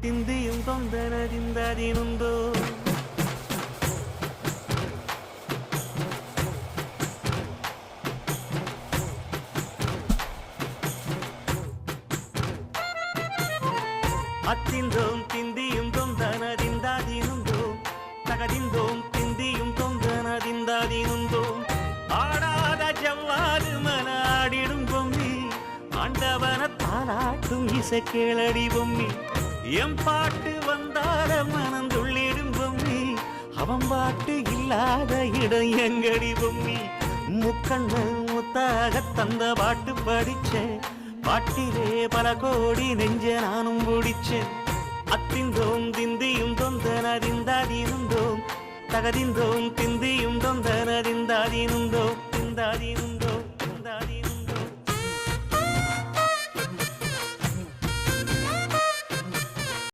திந்தியும் தொந்தனதிந்ததினுந்தோ அத்திந்தோம் திந்தியும் தொந்தனதிந்ததினுந்தோம் தகதிந்தோம் திந்தியும் தொந்தனதிந்ததினுந்தோம் ஆடாத ஜவ்வாது மனாடிடும் பொம்மி ஆண்டவன தாலாட்டும் இசை கேளடி பொம்மி எம் பாட்டு வந்தார மனந்துள்ளிடும் பொம்மி அவன் பாட்டு இல்லாத இடம் எங்கடி பொம்மி முக்கண்ணல் முத்தாக தந்த பாட்டு படிச்சேன் பாட்டிலே பல கோடி நெஞ்ச நானும் முடிச்சேன் அத்திந்தோம் திந்தியும் தொந்தனதிந்ததினுந்தோம் தகதிந்தோம் திந்தியும் தொந்தனதிந்ததினுந்தோம் திந்தாதினுந்தோம்